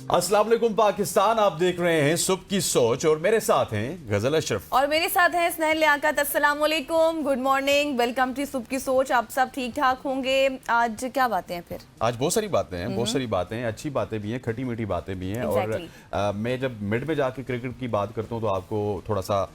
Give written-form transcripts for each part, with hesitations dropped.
अस्सलाम वालेकुम पाकिस्तान, आप देख रहे हैं सुबह की सोच और मेरे साथ हैं गजल अशरफ और मेरे साथ हैं स्नेहल लियाकत। अस्सलाम वालेकुम, गुड मॉर्निंग, वेलकम टू सुबह की सोच। आप सब ठीक ठाक होंगे। आज क्या बातें हैं फिर? आज बहुत सारी बातें हैं, बहुत सारी बातें हैं, अच्छी बातें भी हैं, खटी मीठी बातें भी हैं। Exactly. और मैं जब मिड में जाके क्रिकेट की बात करता हूँ तो आपको थोड़ा सा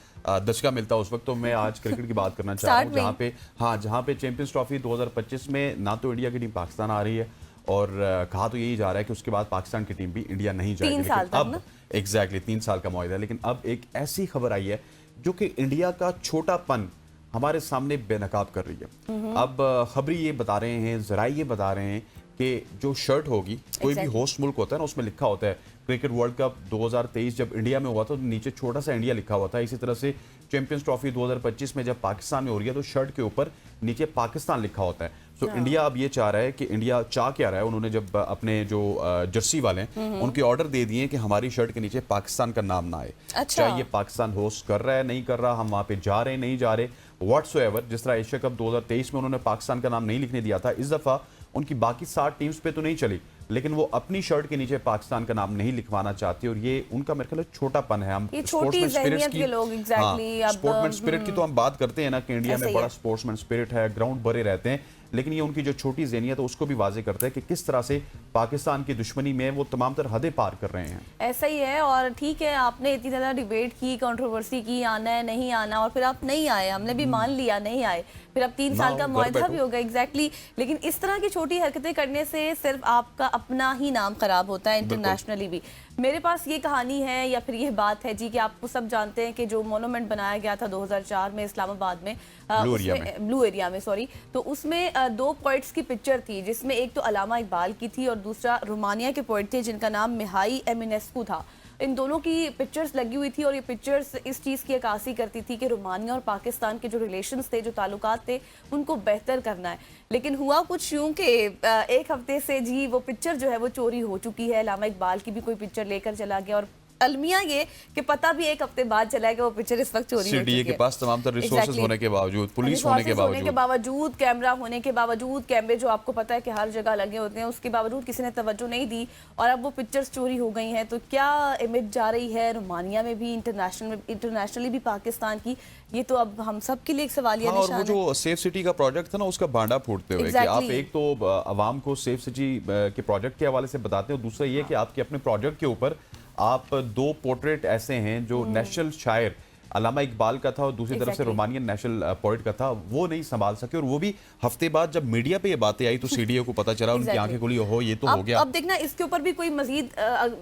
दचका मिलता है उस वक्त। तो मैं आज क्रिकेट की बात करना चाह रहा हूँ जहाँ पे चैंपियंस ट्रॉफी 2025 में ना तो इंडिया की टीम पाकिस्तान आ रही है और कहा तो यही जा रहा है कि उसके बाद पाकिस्तान की टीम भी इंडिया नहीं जाएगी। 3 साल अब एग्जैक्टली 3 साल का मुआहदा है, लेकिन अब एक ऐसी खबर आई है जो कि इंडिया का छोटापन हमारे सामने बेनकाब कर रही है। अब खबरी ये बता रहे हैं, जराए ये बता रहे हैं कि जो शर्ट होगी, कोई भी होस्ट मुल्क होता है ना, उसमें लिखा होता है क्रिकेट वर्ल्ड कप 2023 जब इंडिया में हुआ था तो नीचे छोटा सा इंडिया लिखा हुआ था। इसी तरह से चैंपियंस ट्रॉफी 2025 में जब पाकिस्तान में हो रही है तो शर्ट के ऊपर नीचे पाकिस्तान लिखा होता है। तो इंडिया अब ये चाह रहा है कि इंडिया चाह क्या रहा है, उन्होंने जब अपने जो जर्सी वाले हैं उनके ऑर्डर दे दिए कि हमारी शर्ट के नीचे पाकिस्तान का नाम ना आए। अच्छा। चाहे ये पाकिस्तान होस्ट कर रहा है नहीं कर रहा, हम वहां पे जा रहे हैं नहीं जा रहे, व्हाट्सएवर। जिस तरह एशिया कप 2023 में उन्होंने पाकिस्तान का नाम नहीं लिखने दिया था, इस दफा उनकी बाकी 7 टीम्स पे तो नहीं चली, लेकिन वो अपनी शर्ट के नीचे पाकिस्तान का नाम नहीं लिखवाना चाहती। और ये उनका मेरे ख्याल छोटापन है। हम छोटी ज़हनियत के लोग स्पोर्ट्समैन स्पिरिट की तो हम बात करते हैं ना कि इंडिया में बड़ा स्पोर्ट्समैन स्पिरिट है, ग्राउंड भरे रहते हैं, लेकिन ये उनकी जो छोटी ज़हनियत है उसको भी वाज़ेह करता है कि किस तरह से पाकिस्तान की दुश्मनी में वो तमाम तर हदें पार कर रहे हैं। ऐसा ही है। और ठीक है, आपने इतनी ज़्यादा डिबेट की, कंट्रोवर्सी की, आना है नहीं आना, और फिर आप नहीं आए, हमने भी मान लिया नहीं आए, फिर अब 3 साल का मुआहदा भी होगा। एग्जैक्टली। लेकिन इस तरह की छोटी हरकतें करने से सिर्फ आपका अपना ही नाम खराब होता है, इंटरनेशनली भी। मेरे पास ये कहानी है या फिर ये बात है जी कि आपको सब जानते हैं कि जो मोनूमेंट बनाया गया था 2004 में इस्लामाबाद में, ब्लू एरिया में सॉरी, तो उसमें 2 पोइट्स की पिक्चर थी, जिसमें एक तो अलामा इकबाल की थी और दूसरा रोमानिया के पोइट थे जिनका नाम मिहाई एमिनेस्कू था। इन दोनों की पिक्चर्स लगी हुई थी और ये पिक्चर्स इस चीज़ की अक्कासी करती थी कि रोमानिया और पाकिस्तान के जो रिलेशंस थे, जो ताल्लुकात थे, उनको बेहतर करना है। लेकिन हुआ कुछ यूं कि एक हफ्ते से जी वो पिक्चर जो है वो चोरी हो चुकी है। अलामा इकबाल की भी कोई पिक्चर लेकर चला गया और अलमिया ये कि पता भी एक हफ्ते बाद चला है कि वो पिक्चर इस वक्त चोरी हो चुकी है। के पास तमाम तरह रिसोर्सेज होने के बावजूद, पुलिस होने के बावजूद, कैमरा होने के बावजूद, कैमरे जो आपको पता है कि हर जगह लगे होते हैं, उसके बावजूद किसी ने तवज्जो नहीं दी और अब वो पिक्चर्स चोरी हो गई हैं। तो क्या इमेज जा रही है रोमानिया में भी, इंटरनेशनली भी पाकिस्तान की? ये तो अब हम सब के लिए एक सवालिया निशान है। और वो जो सेफ सिटी का प्रोजेक्ट था ना, उसका भांडा फूटते हुए कि आप एक तो आवाम को सेफ सिटी के प्रोजेक्ट के हवाले से बताते हो, दूसरा ये कि आपके अपने प्रोजेक्ट के ऊपर आप 2 पोर्ट्रेट ऐसे हैं जो नेशनल शायर अलामा इकबाल का था और दूसरी तरफ से रोमानियन नेशनल पोइट का था, वो नहीं संभाल सके। और वो भी हफ्ते बाद जब मीडिया पे ये बातें आई तो सीडीए को पता चला, उनकी आंखें खुली, हो ये तो हो गया। अब देखना इसके ऊपर भी कोई मजीद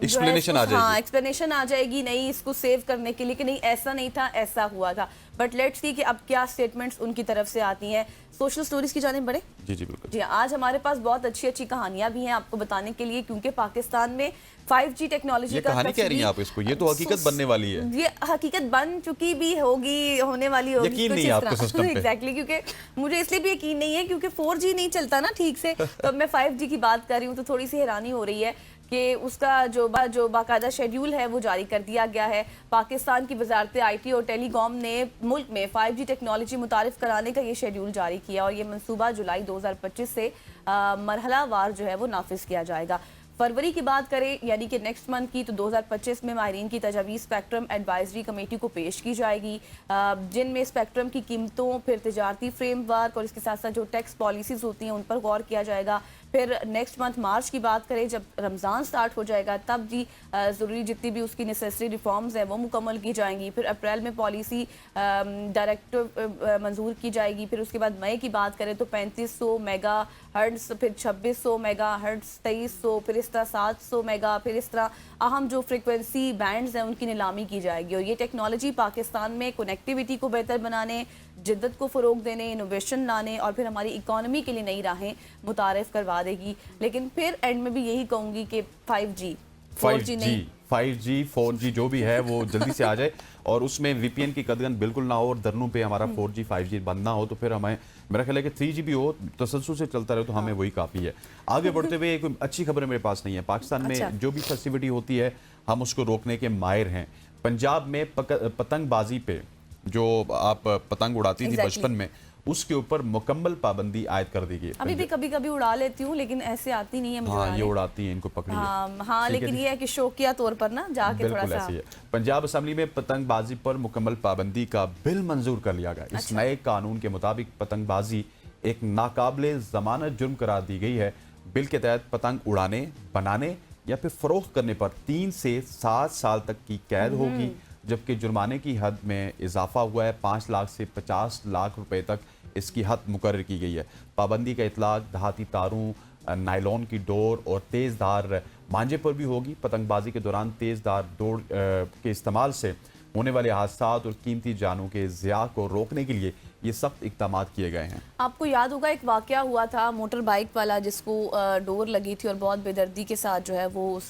एक्सप्लेनेशन आ जाएगी। एक्सप्लेनेशन आ जाएगी, नहीं इसको सेव करने के लिए कि नहीं ऐसा नहीं था, ऐसा हुआ था। बट लेट्स सी कि अब क्या स्टेटमेंट्स उनकी तरफ से आती हैं। सोशल स्टोरीज की जानिब बढ़े। जी जी बिल्कुल। जी, आज हमारे पास बहुत अच्छी अच्छी कहानियां भी हैं आपको बताने के लिए, क्योंकि पाकिस्तान में 5G टेक्नोलॉजी का कहानी कह रही हैं आप इसको, ये तो हकीकत बनने वाली है। ये हकीकत बन चुकी भी होगी, होने वाली होगी। यकीन नहीं है आपको सिस्टम पे? एग्जैक्टली, क्योंकि मुझे इसलिए भी यकीन नहीं है क्योंकि 4G नहीं चलता ना ठीक से। तो अब मैं 5G की बात कर रही हूँ तो थोड़ी सी हैरानी हो रही है कि उसका जो बाकायदा शेड्यूल है वो जारी कर दिया गया है। पाकिस्तान की वजारत IT और टेलीकॉम ने मुल्क में 5G टेक्नोलॉजी मुतारिफ कराने का ये शेड्यूल जारी किया और ये मनसूबा जुलाई 2025 से मरहलावार जो है वो नाफिज किया जाएगा। फरवरी की बात करें यानी कि नेक्स्ट मंथ की, तो 2025 में माहिरीन की तजावीज़ स्पेक्ट्रम एडवाइजरी कमेटी को पेश की जाएगी, जिनमें स्पेक्ट्रम की कीमतों, फिर तिजारती फ्रेमवर्क और इसके साथ साथ जो टैक्स पॉलिसीज़ होती हैं उन पर गौर किया जाएगा। फिर नेक्स्ट मंथ मार्च की बात करें, जब रमज़ान स्टार्ट हो जाएगा, तब जी ज़रूरी जितनी भी उसकी नेसेसरी रिफॉर्म्स हैं वो मुकम्मल की जाएंगी। फिर अप्रैल में पॉलिसी डायरेक्टिव मंजूर की जाएगी। फिर उसके बाद मई की बात करें तो 3500 मेगा हर्ट्ज़, फिर 2600 मेगा हर्ट्ज़, 2300, फिर इस तरह 700 मेगा, फिर इस तरह अहम जो फ्रिक्वेंसी बैंड्स हैं उनकी नीलामी की जाएगी। और ये टेक्नोलॉजी पाकिस्तान में कनेक्टिविटी को बेहतर बनाने, जिद्दत को फ़रोग देने, इनोवेशन लाने और फिर हमारी इकॉनमी के लिए नई राहें मुतारिफ करवा देगी। लेकिन फिर एंड में भी यही कहूँगी कि 5G 4G नहीं, 5G 4G जो भी है वो जल्दी से आ जाए और उसमें VPN की कदगन बिल्कुल ना हो और दरनों पे हमारा 4G 5G बंद ना हो, तो फिर हमें मेरा ख्याल है कि 3G भी हो, तसलसल से चलता रहे तो हमें वही काफ़ी है। आगे बढ़ते हुए कोई अच्छी खबर मेरे पास नहीं है। पाकिस्तान में जो भी फेस्टिविटी होती है हम उसको रोकने के माहिर हैं। पंजाब में पतंगबाजी पे जो आप पतंग उड़ाती थी बचपन में, उसके ऊपर मुकम्मल पाबंदी आयद कर दी गई है। अभी भी कभी कभी उड़ा लेती हूँ, लेकिन ऐसे आती नहीं है मुझे हाँ, ये उड़ाने। उड़ाती हैं, इनको पकड़िए। हाँ, ठीक है लेकिन जी। ये है कि शौकिया तौर पर ना जाके थोड़ा बिल्कुल सा। ऐसी है। पंजाब असेंबली में पतंगबाजी पर मुकम्मल पाबंदी का बिल मंजूर कर लिया गया। इस नए कानून के मुताबिक पतंगबाजी एक नाकाबिले जमानत जुर्म करार दी गई है। बिल के तहत पतंग उड़ाने, बनाने या फिर फरोख्त करने पर 3 से 7 साल तक की कैद होगी, जबकि जुर्माने की हद में इजाफा हुआ है। 5 लाख से 50 लाख रुपए तक इसकी हद मुकर्रर की गई है। पाबंदी का इतलाक धाती तारों, नायलॉन की डोर और तेज़धार मांझे पर भी होगी। पतंगबाजी के दौरान तेज़धार डोर के इस्तेमाल से होने वाले हादसात और कीमती जानों के ज़िया को रोकने के लिए ये सख्त इक़दाम किए गए हैं। आपको याद होगा एक वाकया हुआ था मोटर बाइक वाला, जिसको डोर लगी थी और बहुत बेदर्दी के साथ जो है वो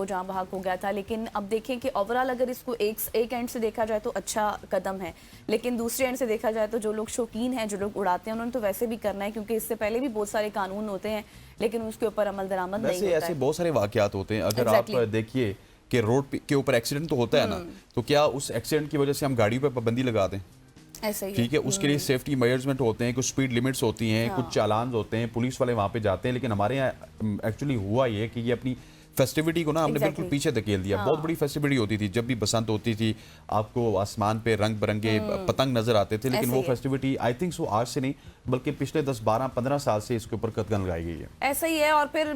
जान बहक हो गया था। लेकिन अब देखें कि ओवरऑल अगर इसको एक एंड से देखा जाए तो अच्छा कदम है, लेकिन दूसरे एंड से देखा जाए तो जो लोग शौकीन हैं, जो लोग उड़ाते हैं, उन्होंने तो वैसे भी करना है, क्योंकि इससे पहले भी बहुत सारे कानून होते हैं लेकिन उसके ऊपर अमल दरामद नहीं होता ऐसे है। बहुत सारे वाकयात होते हैं। अगर आप देखिए कि रोड के ऊपर एक्सीडेंट तो होता है ना, तो क्या उस एक्सीडेंट की वजह से हम गाड़ी पर पाबंदी लगा दें? ऐसा ही ठीक है, उसके लिए सेफ्टी मेजरमेंट होते हैं, कुछ स्पीड लिमिट्स होती हैं, कुछ चालान होते हैं, पुलिस वाले वहाँ पे जाते हैं। लेकिन हमारे यहाँ एक्चुअली हुआ ये कि ये अपनी फेस्टिविटी को ना हमने बिल्कुल पीछे धकेल दिया। बहुत बड़ी फेस्टिविटी होती थी, जब भी बसंत होती थी आपको आसमान पे रंग बिरंगे पतंग नजर आते थे, लेकिन वो फेस्टिविटी आई थिंक सो आज से नहीं बल्कि पिछले 10, 12, 15 साल से इसके ऊपर कतगन लगाई गई है। ऐसा ही है। और फिर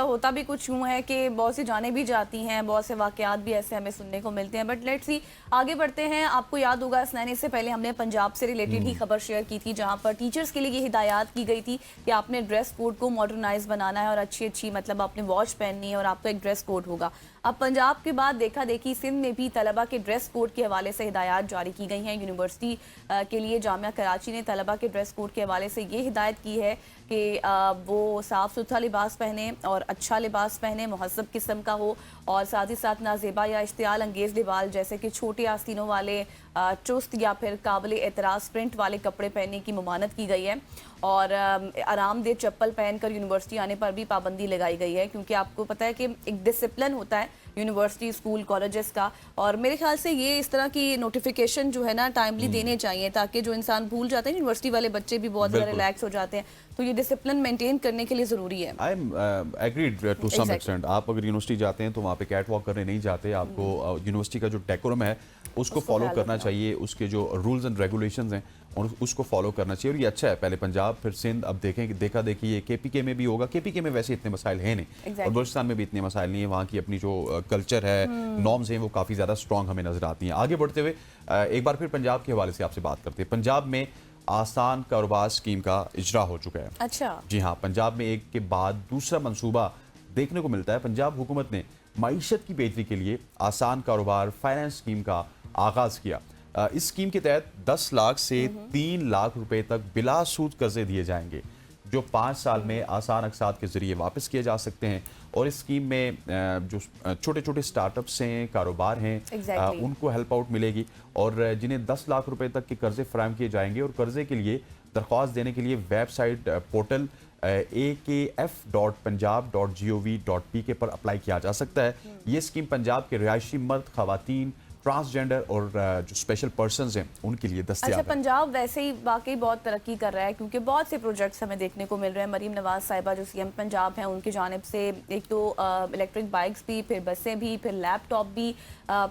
होता भी कुछ यूं है कि बहुत सी जानें भी जाती हैं, बहुत से वाकयात भी ऐसे हमें सुनने को मिलते हैं। बट लेट्स सी, आगे बढ़ते हैं। आपको याद होगा स्नैने से पहले हमने पंजाब से रिलेटेड ही खबर शेयर की थी, जहां पर टीचर्स के लिए ये हिदायत की गई थी कि आपने ड्रेस कोड को मॉडर्नाइज बनाना है और अच्छी मतलब आपने वॉच पहननी है और आपका एक ड्रेस कोड होगा। अब पंजाब के बाद देखा देखी सिंध में भी तलबा के ड्रेस कोड के हवाले से हिदायत जारी की गई हैं। यूनिवर्सिटी के लिए जामिया कराची ने तलबा के ड्रेस कोड के हवाले से ये हिदायत की है कि वो साफ़ सुथरा लिबास पहने और अच्छा लिबास पहने, मुहज़्ज़ब किस्म का हो, और साथ ही साथ नाजेबा या इश्तियाल अंगेज़ लिबास जैसे कि छोटे आस्तीनों वाले, चुस्त या फिर काबिल एतराज़ प्रिंट वाले कपड़े पहनने की ममानत की गई है। और आरामदेह चप्पल पहनकर यूनिवर्सिटी आने पर भी पाबंदी लगाई गई है, क्योंकि आपको पता है कि एक डिसिप्लिन होता है यूनिवर्सिटी, स्कूल, कॉलेजेस का। और मेरे ख्याल से ये इस तरह की नोटिफिकेशन जो है ना टाइमली देने चाहिए, ताकि जो इंसान भूल जाते हैं, यूनिवर्सिटी वाले बच्चे भी बहुत ज़्यादा रिलैक्स हो जाते हैं, तो ये डिसिप्लिन मेंटेन करने के लिए ज़रूरी है। I am agreed to some extent. आप अगर यूनिवर्सिटी जाते हैं तो वहाँ पे कैट वॉक करने नहीं जाते, आपको यूनिवर्सिटी का जो डेकोरम है उसको फॉलो करना चाहिए, उसके जो रूल्स एंड रेगुलेशंस हैं और उसको फॉलो करना चाहिए। और ये अच्छा है, पहले पंजाब फिर सिंध, अब देखें देखा देखिए ये केपीके में भी होगा। केपीके में वैसे इतने मसाइल हैं नहीं और बलूचिस्तान में भी इतने मसाइल नहीं है। वहाँ की अपनी जो कल्चर है, नॉर्म्स हैं, वो काफ़ी ज़्यादा स्ट्रॉन्ग हमें नजर आती हैं। आगे बढ़ते हुए एक बार फिर पंजाब के हवाले से आपसे बात करते हैं। पंजाब में आसान कारोबार स्कीम का इजरा हो चुका है। अच्छा जी हाँ, पंजाब में एक के बाद दूसरा मंसूबा देखने को मिलता है। पंजाब हुकूमत ने मईशत की बेहतरी के लिए आसान कारोबार फाइनेंस स्कीम का आगाज किया। इस स्कीम के तहत 10 लाख से 3 लाख रुपए तक बिला सूद कर्जे दिए जाएंगे, जो 5 साल में आसान अक़सात के जरिए वापस किए जा सकते हैं। और इस स्कीम में जो छोटे छोटे स्टार्टअप्स हैं, कारोबार हैं, उनको हेल्प आउट मिलेगी और जिन्हें 10 लाख रुपए तक के कर्जे फराहम किए जाएंगे। और कर्जे के लिए दरख्वास्त देने के लिए वेबसाइट पोर्टल akf.punjab.gov.pk पर अप्लाई किया जा सकता है। ये स्कीम पंजाब के रिहायशी मर्द, खवातीन, ट्रांसजेंडर और जो स्पेशल पर्सन्स हैं उनके लिए दस्तयाब है। पंजाब वैसे ही वाकई बहुत तरक्की कर रहा है, क्योंकि बहुत से प्रोजेक्ट्स हमें देखने को मिल रहे हैं। मरीम नवाज साहिबा जो सीएम पंजाब हैं, उनकी जानिब से एक तो इलेक्ट्रिक बाइक्स भी, फिर बसें भी, फिर लैपटॉप भी,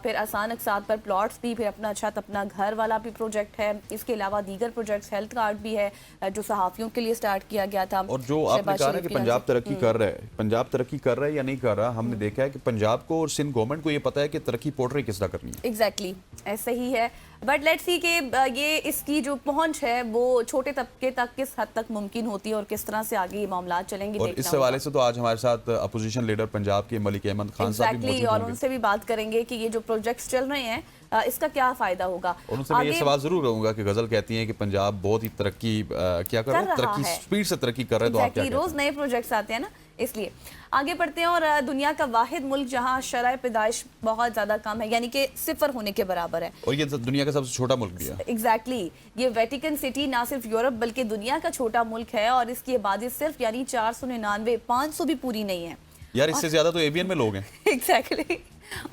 फिर आसान अक़सात पर प्लॉट्स भी, फिर अपना छत अपना घर वाला भी प्रोजेक्ट है। इसके अलावा दीगर प्रोजेक्ट्स, हेल्थ कार्ड भी है जो सहाफ़ियों के लिए स्टार्ट किया गया था। और जो आपने कहा ना कि पंजाब तरक्की कर रहा है, पंजाब तरक्की कर रहा है या नहीं कर रहा, हमने देखा है कि पंजाब को और सिंध गवर्नमेंट को ये पता है कि तरक्की पोर्ट्रे किस तरह करनी है। एग्जैक्टली ऐसा ही है। बट लेट्स सी कि ये इसकी जो पहुंच है वो छोटे तबके तक किस हद तक मुमकिन होती है और किस तरह से आगे ये मामला चलेंगे। और इस हवाले से तो आज हमारे साथ अपोजिशन लीडर पंजाब के मलिक अहमद खान साहब भी मौजूद होंगे और उनसे भी बात करेंगे कि ये जो प्रोजेक्ट्स चल रहे हैं इसका क्या फायदा होगा। और उनसे मैं ये सवाल जरूर रहूंगा कि गजल कहती हैं कि पंजाब बहुत ही तरक्की क्या कर रहा है, तरक्की स्पीड से तरक्की कर रहा है, तो आप क्या कहते हैं? रोज नए प्रोजेक्ट्स आते हैं ना, इसलिए आगे बढ़ते हैं। और दुनिया का वाहिद मुल्क जहां शरह पैदाइश बहुत ज्यादा कम है, यानी कि 0 होने के बराबर है, और ये दुनिया का सबसे छोटा मुल्क भी है। एग्जैक्टली ये वेटिकन सिटी ना सिर्फ यूरोप बल्कि दुनिया का छोटा मुल्क है और इसकी आबादी सिर्फ यानी 499, 500 भी पूरी नहीं है। यार इससे ज्यादा तो एवियन में लोग हैं। एग्जैक्टली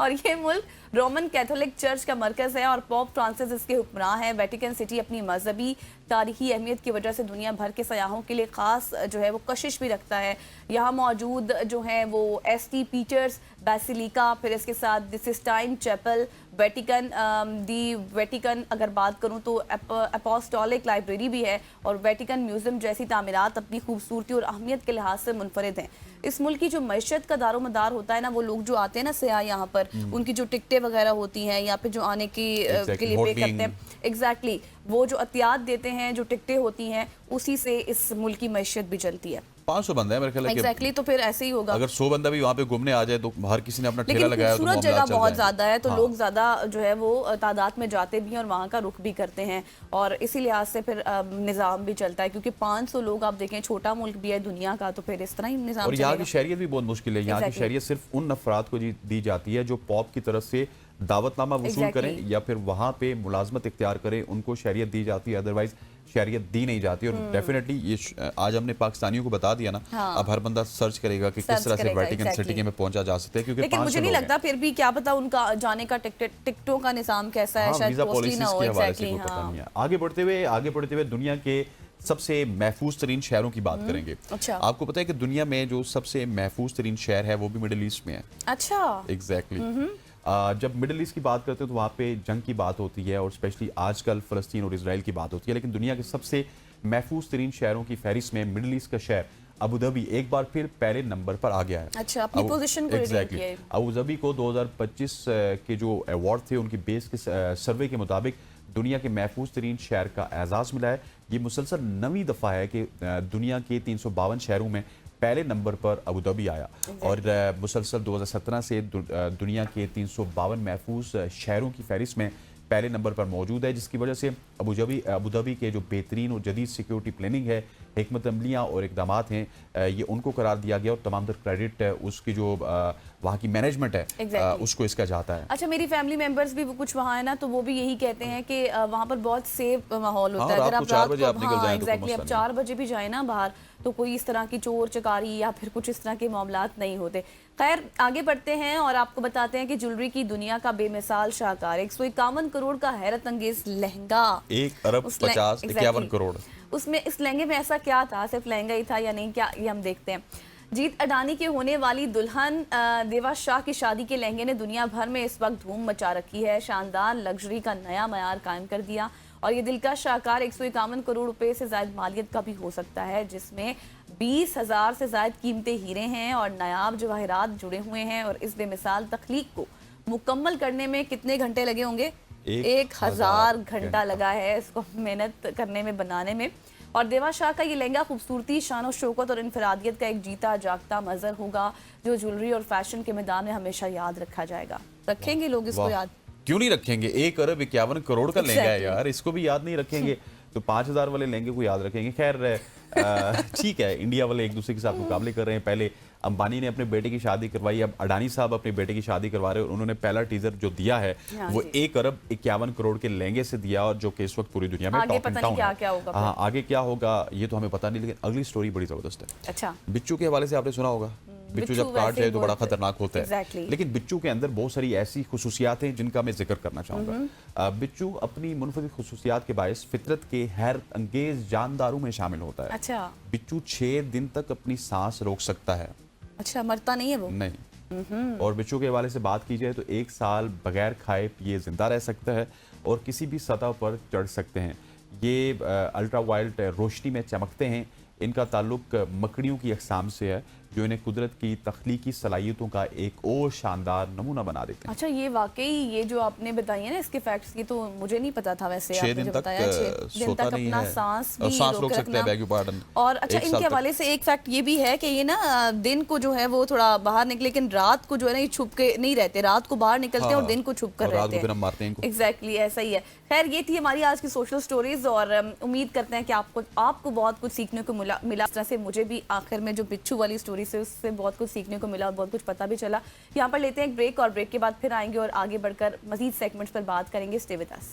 और ये मुल्क रोमन कैथोलिक चर्च का मरकज है और पोप फ्रांसिस इसके हुक्मरान है। वेटिकन सिटी अपनी मजहबी तारीखी अहमियत की वजह से दुनिया भर के सयाहों के लिए खास जो है वो कशिश भी रखता है। यहाँ मौजूद जो है वो एसटी पीटर्स बेसिलिका, फिर इसके साथ the Sistine Chapel, Vatican the Vatican अगर बात करूँ तो अपोस्टोलिक लाइब्रेरी भी है और वेटिकन म्यूजियम जैसी तामीरात अपनी खूबसूरती और अहमियत के लिहाज से मुनफरिद हैं। इस मुल्क की जो मैशत का दारोमदार होता है ना, वो लोग जो आते हैं ना सयाह यहाँ पर, उनकी जो टिकटें वगैरह होती हैं या फिर जो आने की के लिए पे करते हैं, एग्जैक्टली वो जो अतियात देते हैं, जो टिकटें होती हैं, उसी से इस मुल्क की मैशत भी चलती है। 500 बंदा है मेरे ख्याल है कि एग्जैक्टली तो फिर ऐसे ही होगा। अगर 100 बंदा भी वहाँ पे घूमने आ जाए तो हर किसी ने अपना ठेला लगाया तो खूबसूरत जगह बहुत ज्यादा है तो हाँ। लोग ज्यादा जो है वो तादाद में जाते भी हैं और वहाँ का रुख भी करते हैं और इसी लिहाज से फिर निज़ाम भी चलता है क्योंकि 500 लोग आप देखें, छोटा मुल्क भी है दुनिया का, तो फिर इस तरह ही निज़ाम और यहाँ की शहरियत भी बहुत मुश्किल है। यहाँ की Exactly. शहरियत सिर्फ उन अफराद को दी जाती है जो पॉप की तरफ से दावतनामा वसूल Exactly. करें या फिर वहाँ पे मुलाजमत इख्तियार करें, उनको शहरियत दी जाती है, अदरवाइज शहरियत दी नहीं जाती। और डेफिनेटली ये आज हमने पाकिस्तानियों को बता दिया ना, हाँ। अब हर बंदा सर्च करेगा कि किस तरह से वेटिकन सिटी में पहुंचा जा सकता है, क्योंकि लेकिन मुझे नहीं लगता, फिर भी क्या पता उनका जाने का टिकटों का निज़ाम कैसा है, शायद कॉस्टली ना हो। एग्जैक्टली हाँ। आगे बढ़ते हुए दुनिया के सबसे महफूज तरीन शहरों की बात करेंगे। अच्छा। आपको पता है कि दुनिया में जो सबसे महफूज तरीन शहर है वो भी मिडिल ईस्ट में है। अच्छा एग्जैक्टली जब मिडिल ईस्ट की बात करते हैं तो वहाँ पे जंग की बात होती है और स्पेशली आजकल फ़लस्तीन और इसराइल की बात होती है, लेकिन दुनिया के सबसे महफूज तरीन शहरों की फहरिस्त में मिडिल ईस्ट का शहर अबू धाबी एक बार फिर पहले नंबर पर आ गया है। अच्छा, अपनी पोजीशन को रिटेन किया है। अबू धाबी को 2025 के जो अवार्ड थे उनकी बेस के सर्वे के मुताबिक दुनिया के महफूज तरीन शहर का एजाज़ मिला है। ये मुसलसल 9वीं दफ़ा है कि दुनिया के 352 शहरों में पहले नंबर पर अबू धाबी आया और मुसलसल 2017 से दुनिया के 352 महफूज शहरों की फहरिस्त में पहले नंबर पर मौजूद है, जिसकी वजह से अबू धाबी के जो बेहतरीन और जदीद सिक्योरिटी प्लानिंग है, हिकमत अमलियाँ और इकदाम हैं, ये उनको करार दिया गया और तमाम तर क्रेडिट उसकी जो वहाँ की मैनेजमेंट है उसको इसका जाता है। अच्छा, मेरी फैमिली मेंबर्स भी कुछ वहाँ है ना, तो वो भी यही कहते हैं कि वहाँ पर बहुत सेफ माहौल होता है। अगर आप रात को एग्जैक्टली आप 4 बजे भी जाए ना बाहर तो कोई इस तरह की चोर चकारी या फिर कुछ इस तरह के मामलात नहीं होते। खैर आगे बढ़ते हैं और आपको बताते हैं कि ज्वेलरी की दुनिया का बेमिसाल शाहकार 151 करोड़ का हैरत अंगेज लहंगा, 1 अरब 51 करोड़। उसमें इस लहंगे में ऐसा क्या था, सिर्फ लहंगा ही था या नहीं, क्या ये हम देखते हैं। जीत अडानी के होने वाली दुल्हन देवा शाह की शादी के लहंगे ने दुनिया भर में इस वक्त धूम मचा रखी है। शानदार लग्जरी का नया मयार कायम कर दिया और ये दिलकश शाहकार 151 करोड़ रुपए से ज्यादा मालियत का भी हो सकता है, जिसमें 20,000 से ज्यादा कीमती हीरे हैं और नायाब जवाहरात जुड़े हुए हैं। और इस बेमिसाल तख्लीक को मुकम्मल करने में कितने घंटे लगे होंगे? 1000 घंटा लगा है इसको मेहनत करने में, बनाने में। और देवा शाह का ये लहंगा खूबसूरती, शान और शौकत और इनफरादियत का एक जीता जागता मंजर होगा जो ज्वेलरी और फैशन के मैदान में हमेशा याद रखा जाएगा। रखेंगे लोग इसको याद? क्यों नहीं रखेंगे? 1 अरब 51 करोड़ का लहंगा है यार, इसको भी याद नहीं रखेंगे तो 5000 वाले लहंगे को याद रखेंगे। खैर ठीक है, इंडिया वाले एक दूसरे के साथ मुकाबले कर रहे हैं। पहले अंबानी ने अपने बेटे की शादी करवाई, अब अडानी साहब अपने बेटे की शादी करवा रहे हैं। उन्होंने पहला टीजर जो दिया है वो 1 अरब 51 करोड़ के लहंगे से दिया और जो कि इस वक्त पूरी दुनिया में टॉप इन टाउन है। हाँ, आगे क्या होगा ये तो हमें पता नहीं, लेकिन अगली स्टोरी बड़ी जबरदस्त है। अच्छा, बिच्चू के हवाले से आपने सुना होगा, बिच्चू जब काट जाए तो बड़ा खतरनाक होता है। लेकिन बिच्चू के अंदर बहुत सारी ऐसी खुसूसियात हैं जिनका मैं जिक्र करना चाहूंगा। बिच्चू अपनी मुनफरिद खुसूसियात के बायस फितरत के हैरत अंगेज जानदारों में शामिल होता है। अच्छा, बिच्चू 6 दिन तक अपनी सांस रोक सकता है। अच्छा, मरता नहीं है वो? नहीं। और बिच्चू के हवाले से बात की जाए तो 1 साल बगैर खाए पिए जिंदा रह सकता है और किसी भी सतह पर चढ़ सकते हैं। ये अल्ट्रा वायलेट रोशनी में चमकते हैं। इनका ताल्लुक मकड़ियों की अक़साम से है जो इन्हें कुदरत की तख्लीकी सलाहियतों का एक और शानदार नमूना बना देते हैं। अच्छा, ये वाकई ये जो आपने बताई है ना इसके फैक्ट्स, ये तो मुझे नहीं पता था। वैसे 6 दिन तक अपना सांस भी रोक सकते हैं। और अच्छा, इनके हवाले से एक फैक्ट ये भी है कि ये ना दिन को जो है वो थोड़ा बाहर निकले, लेकिन रात को जो है ना ये छुप के नहीं रहते, रात को बाहर निकलते हैं और दिन को छुप कर रहते हैं। एग्जैक्टली ऐसा ही है। खैर, ये थी हमारी आज की सोशल स्टोरीज और उम्मीद करते हैं कि आपको बहुत कुछ सीखने को मिला। इस तरह से मुझे भी आखिर में जो बिच्छू वाली स्टोरी से उससे बहुत कुछ सीखने को मिला और बहुत कुछ पता भी चला। यहाँ पर लेते हैं एक ब्रेक और ब्रेक के बाद फिर आएंगे और आगे बढ़कर मजीद सेगमेंट्स पर बात करेंगे। Stay with us.